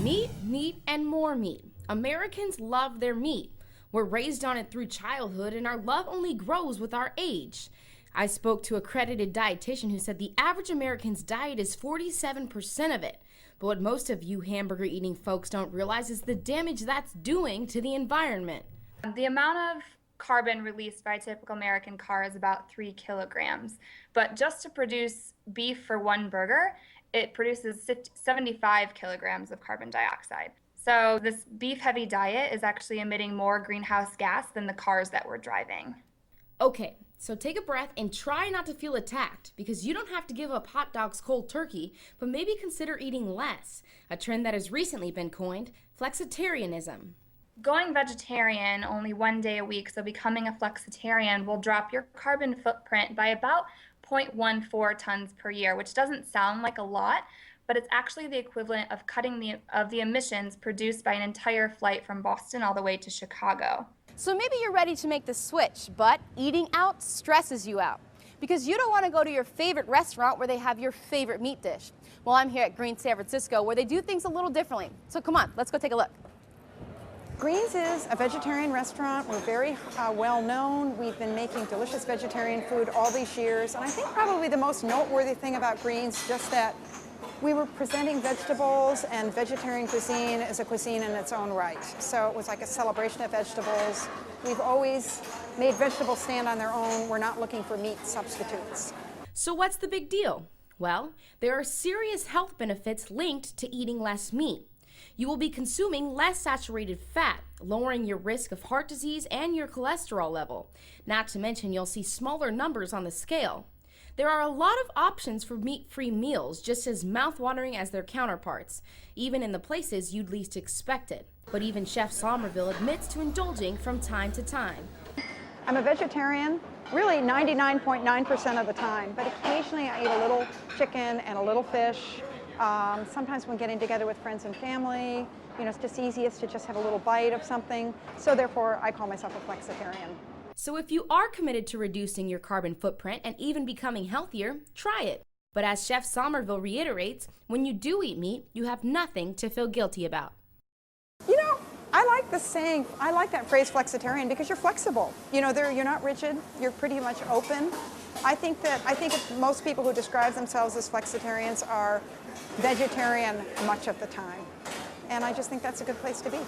Meat, meat, and more meat. Americans love their meat. We're raised on it through childhood, and our love only grows with our age. I spoke to an accredited dietitian who said the average American's diet is 47% of it. But what most of you hamburger-eating folks don't realize is the damage that's doing to the environment. The amount of carbon released by a typical American car is about 3 kilograms. But just to produce beef for one burger, it produces 75 kilograms of carbon dioxide. So this beef-heavy diet is actually emitting more greenhouse gas than the cars that we're driving. Okay, so take a breath and try not to feel attacked, because you don't have to give up hot dogs cold turkey, but maybe consider eating less, a trend that has recently been coined, Flexitarianism. Going vegetarian only one day a week, so becoming a flexitarian, will drop your carbon footprint by about 0.14 tons per year, which doesn't sound like a lot, but it's actually the equivalent of cutting the emissions produced by an entire flight from Boston all the way to Chicago. So maybe you're ready to make the switch, but eating out stresses you out because you don't want to go to your favorite restaurant where they have your favorite meat dish. Well, I'm here at Green San Francisco where they do things a little differently. So come on, let's go take a look. Greens is a vegetarian restaurant. We're very well known. We've been making delicious vegetarian food all these years. And I think probably the most noteworthy thing about Greens is just that we were presenting vegetables and vegetarian cuisine as a cuisine in its own right. So it was like a celebration of vegetables. We've always made vegetables stand on their own. We're not looking for meat substitutes. So what's the big deal? Well, there are serious health benefits linked to eating less meat. You will be consuming less saturated fat, lowering your risk of heart disease and your cholesterol level. Not to mention, you'll see smaller numbers on the scale. There are a lot of options for meat-free meals, just as mouth-watering as their counterparts, even in the places you'd least expect it. But even Chef Somerville admits to indulging from time to time. I'm a vegetarian, really 99.9% of the time, but occasionally I eat a little chicken and a little fish. Sometimes when getting together with friends and family, it's just easiest to just have a little bite of something. So therefore, I call myself a flexitarian. So if you are committed to reducing your carbon footprint and even becoming healthier, try it. But as Chef Somerville reiterates, when you do eat meat, you have nothing to feel guilty about. I like the saying, I like that phrase flexitarian because you're flexible. You're not rigid, you're pretty much open. I think most people who describe themselves as flexitarians are vegetarian much of the time. And I just think that's a good place to be.